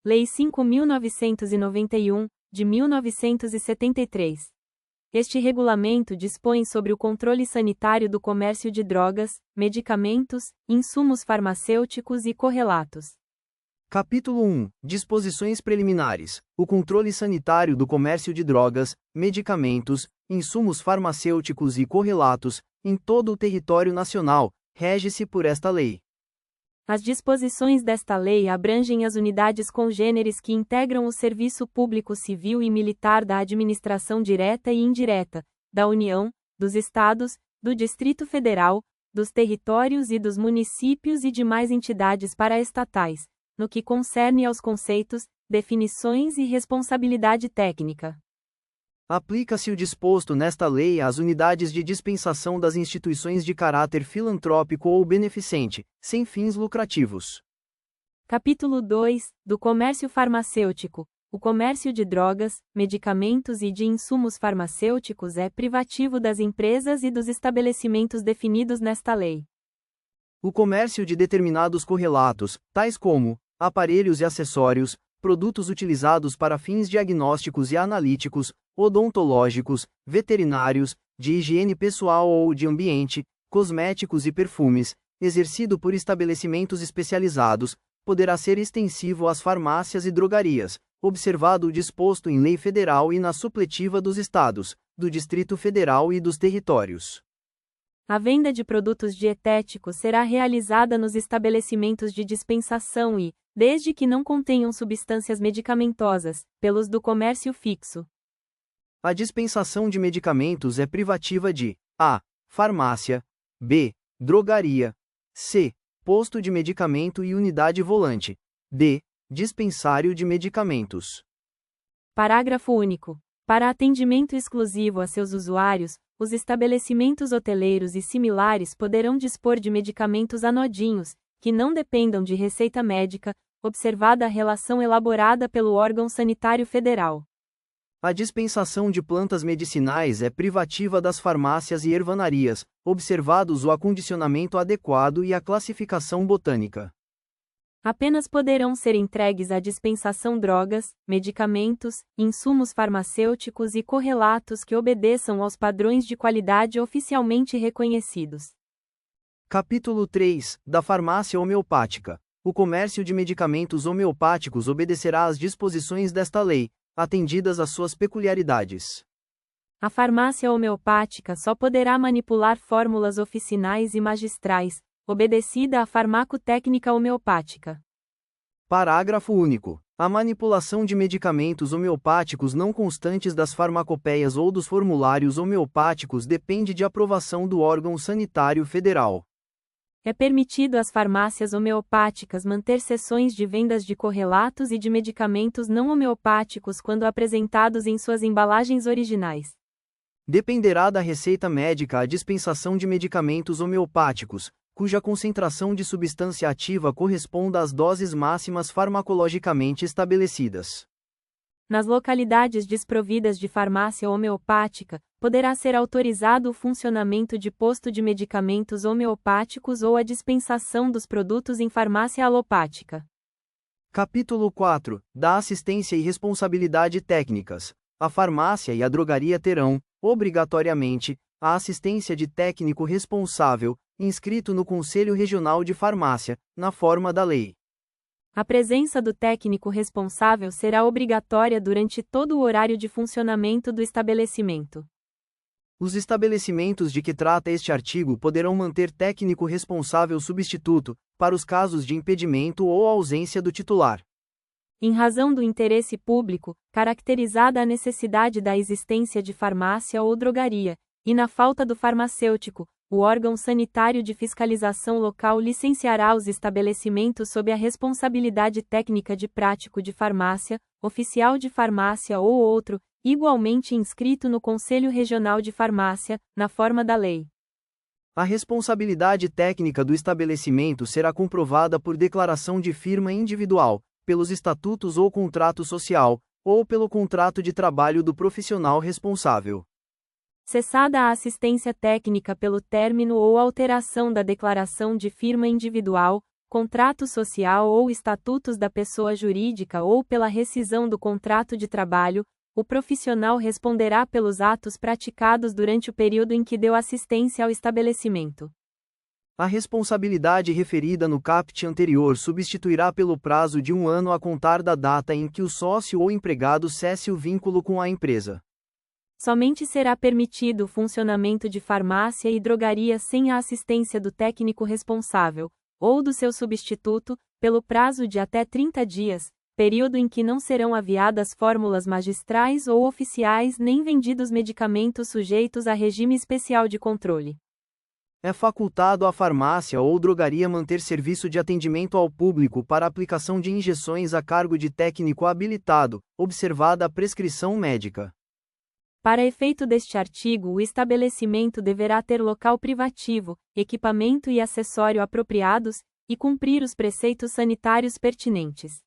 Lei 5.991, de 1973. Este regulamento dispõe sobre o controle sanitário do comércio de drogas, medicamentos, insumos farmacêuticos e correlatos. Capítulo 1. Disposições preliminares. O controle sanitário do comércio de drogas, medicamentos, insumos farmacêuticos e correlatos, em todo o território nacional, rege-se por esta lei. As disposições desta lei abrangem as unidades congêneres que integram o serviço público civil e militar da administração direta e indireta, da União, dos Estados, do Distrito Federal, dos territórios e dos municípios e demais entidades paraestatais, no que concerne aos conceitos, definições e responsabilidade técnica. Aplica-se o disposto nesta lei às unidades de dispensação das instituições de caráter filantrópico ou beneficente, sem fins lucrativos. Capítulo 2. Do comércio farmacêutico. O comércio de drogas, medicamentos e de insumos farmacêuticos é privativo das empresas e dos estabelecimentos definidos nesta lei. O comércio de determinados correlatos, tais como aparelhos e acessórios, produtos utilizados para fins diagnósticos e analíticos, odontológicos, veterinários, de higiene pessoal ou de ambiente, cosméticos e perfumes, exercido por estabelecimentos especializados, poderá ser extensivo às farmácias e drogarias, observado o disposto em lei federal e na supletiva dos estados, do Distrito Federal e dos territórios. A venda de produtos dietéticos será realizada nos estabelecimentos de dispensação e, desde que não contenham substâncias medicamentosas, pelos do comércio fixo. A dispensação de medicamentos é privativa de a. farmácia, b. drogaria, c. posto de medicamento e unidade volante, d. dispensário de medicamentos. Parágrafo único. Para atendimento exclusivo a seus usuários, os estabelecimentos hoteleiros e similares poderão dispor de medicamentos anodinhos, que não dependam de receita médica, observada a relação elaborada pelo órgão sanitário federal. A dispensação de plantas medicinais é privativa das farmácias e ervanarias, observados o acondicionamento adequado e a classificação botânica. Apenas poderão ser entregues à dispensação drogas, medicamentos, insumos farmacêuticos e correlatos que obedeçam aos padrões de qualidade oficialmente reconhecidos. Capítulo 3. Da farmácia homeopática. O comércio de medicamentos homeopáticos obedecerá às disposições desta lei, atendidas às suas peculiaridades. A farmácia homeopática só poderá manipular fórmulas oficinais e magistrais, obedecida à farmacotécnica homeopática. Parágrafo único. A manipulação de medicamentos homeopáticos não constantes das farmacopeias ou dos formulários homeopáticos depende de aprovação do órgão sanitário federal. É permitido às farmácias homeopáticas manter seções de vendas de correlatos e de medicamentos não homeopáticos quando apresentados em suas embalagens originais. Dependerá da receita médica a dispensação de medicamentos homeopáticos, cuja concentração de substância ativa corresponda às doses máximas farmacologicamente estabelecidas. Nas localidades desprovidas de farmácia homeopática, poderá ser autorizado o funcionamento de posto de medicamentos homeopáticos ou a dispensação dos produtos em farmácia alopática. Capítulo 4. Da assistência e responsabilidade técnicas. A farmácia e a drogaria terão, obrigatoriamente, a assistência de técnico responsável, inscrito no Conselho Regional de Farmácia, na forma da lei. A presença do técnico responsável será obrigatória durante todo o horário de funcionamento do estabelecimento. Os estabelecimentos de que trata este artigo poderão manter técnico responsável substituto, para os casos de impedimento ou ausência do titular. Em razão do interesse público, caracterizada a necessidade da existência de farmácia ou drogaria, e na falta do farmacêutico, o órgão sanitário de fiscalização local licenciará os estabelecimentos sob a responsabilidade técnica de prático de farmácia, oficial de farmácia ou outro, igualmente inscrito no Conselho Regional de Farmácia, na forma da lei. A responsabilidade técnica do estabelecimento será comprovada por declaração de firma individual, pelos estatutos ou contrato social, ou pelo contrato de trabalho do profissional responsável. Cessada a assistência técnica pelo término ou alteração da declaração de firma individual, contrato social ou estatutos da pessoa jurídica ou pela rescisão do contrato de trabalho, o profissional responderá pelos atos praticados durante o período em que deu assistência ao estabelecimento. A responsabilidade referida no caput anterior substituirá pelo prazo de 1 ano a contar da data em que o sócio ou empregado cesse o vínculo com a empresa. Somente será permitido o funcionamento de farmácia e drogaria sem a assistência do técnico responsável, ou do seu substituto, pelo prazo de até 30 dias, período em que não serão aviadas fórmulas magistrais ou oficiais nem vendidos medicamentos sujeitos a regime especial de controle. É facultado à farmácia ou drogaria manter serviço de atendimento ao público para aplicação de injeções a cargo de técnico habilitado, observada a prescrição médica. Para efeito deste artigo, o estabelecimento deverá ter local privativo, equipamento e acessório apropriados, e cumprir os preceitos sanitários pertinentes.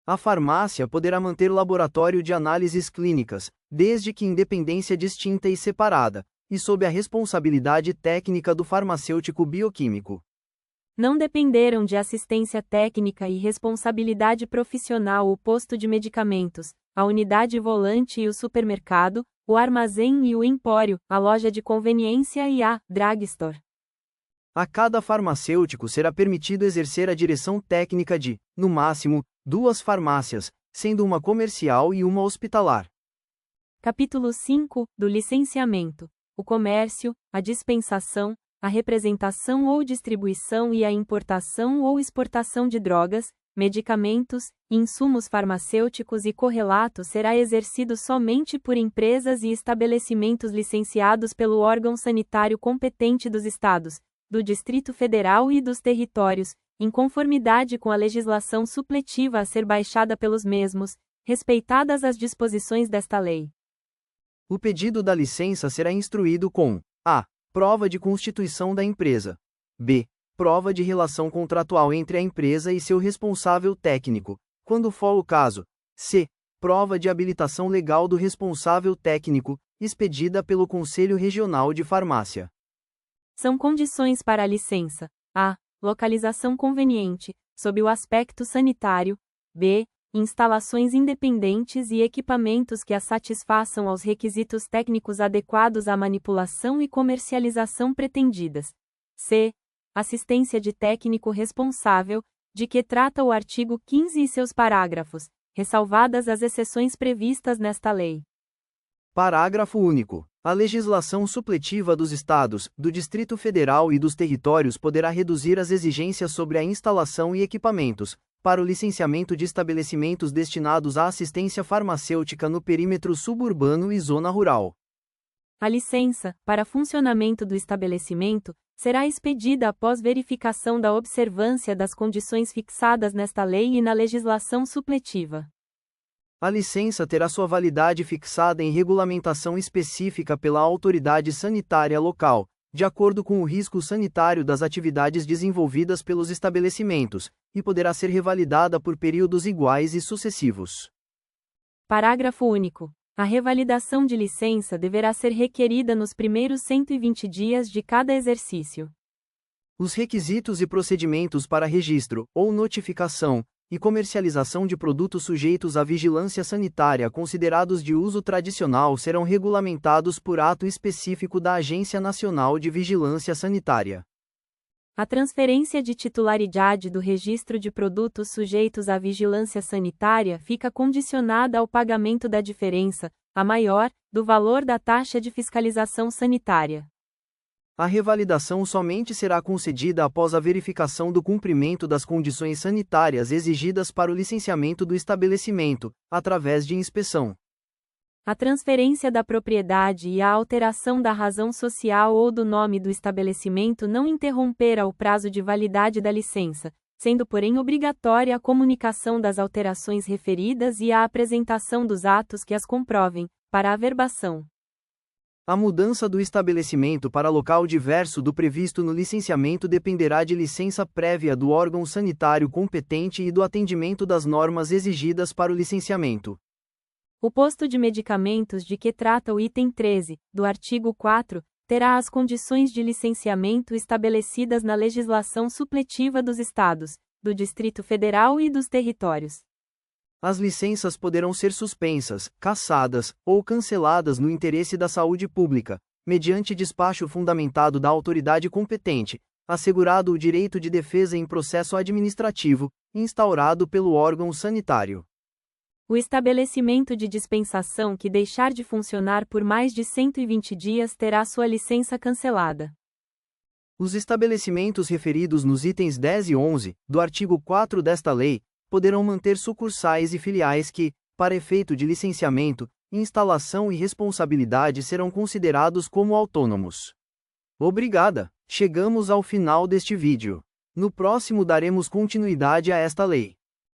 A farmácia poderá manter laboratório de análises clínicas, desde que independência distinta e separada, e sob a responsabilidade técnica do farmacêutico bioquímico. Não dependeram de assistência técnica e responsabilidade profissional o posto de medicamentos, a unidade volante e o supermercado, o armazém e o empório, a loja de conveniência e a drugstore. A cada farmacêutico será permitido exercer a direção técnica de, no máximo, 2 farmácias, sendo uma comercial e uma hospitalar. Capítulo 5, do licenciamento: o comércio, a dispensação, a representação ou distribuição e a importação ou exportação de drogas, medicamentos, insumos farmacêuticos e correlatos será exercido somente por empresas e estabelecimentos licenciados pelo órgão sanitário competente dos Estados, do Distrito Federal e dos territórios, em conformidade com a legislação supletiva a ser baixada pelos mesmos, respeitadas as disposições desta lei. O pedido da licença será instruído com a. Prova de constituição da empresa. b. Prova de relação contratual entre a empresa e seu responsável técnico, quando for o caso. c. Prova de habilitação legal do responsável técnico, expedida pelo Conselho Regional de Farmácia. São condições para a licença: a. Localização conveniente, sob o aspecto sanitário. b. Instalações independentes e equipamentos que a satisfaçam aos requisitos técnicos adequados à manipulação e comercialização pretendidas. c. Assistência de técnico responsável, de que trata o artigo 15 e seus parágrafos, ressalvadas as exceções previstas nesta lei. Parágrafo único. A legislação supletiva dos Estados, do Distrito Federal e dos territórios poderá reduzir as exigências sobre a instalação e equipamentos, para o licenciamento de estabelecimentos destinados à assistência farmacêutica no perímetro suburbano e zona rural. A licença, para funcionamento do estabelecimento, será expedida após verificação da observância das condições fixadas nesta lei e na legislação supletiva. A licença terá sua validade fixada em regulamentação específica pela autoridade sanitária local, de acordo com o risco sanitário das atividades desenvolvidas pelos estabelecimentos, e poderá ser revalidada por períodos iguais e sucessivos. Parágrafo único. A revalidação de licença deverá ser requerida nos primeiros 120 dias de cada exercício. Os requisitos e procedimentos para registro, ou notificação, e comercialização de produtos sujeitos à vigilância sanitária considerados de uso tradicional serão regulamentados por ato específico da Agência Nacional de Vigilância Sanitária. A transferência de titularidade do registro de produtos sujeitos à vigilância sanitária fica condicionada ao pagamento da diferença, a maior, do valor da taxa de fiscalização sanitária. A revalidação somente será concedida após a verificação do cumprimento das condições sanitárias exigidas para o licenciamento do estabelecimento, através de inspeção. A transferência da propriedade e a alteração da razão social ou do nome do estabelecimento não interromperá o prazo de validade da licença, sendo porém obrigatória a comunicação das alterações referidas e a apresentação dos atos que as comprovem, para a averbação. A mudança do estabelecimento para local diverso do previsto no licenciamento dependerá de licença prévia do órgão sanitário competente e do atendimento das normas exigidas para o licenciamento. O posto de medicamentos de que trata o item 13, do artigo 4, terá as condições de licenciamento estabelecidas na legislação supletiva dos Estados, do Distrito Federal e dos territórios. As licenças poderão ser suspensas, cassadas ou canceladas no interesse da saúde pública, mediante despacho fundamentado da autoridade competente, assegurado o direito de defesa em processo administrativo, instaurado pelo órgão sanitário. O estabelecimento de dispensação que deixar de funcionar por mais de 120 dias terá sua licença cancelada. Os estabelecimentos referidos nos itens 10 e 11 do artigo 4 desta lei poderão manter sucursais e filiais que, para efeito de licenciamento, instalação e responsabilidade serão considerados como autônomos. Obrigada! Chegamos ao final deste vídeo. No próximo daremos continuidade a esta lei.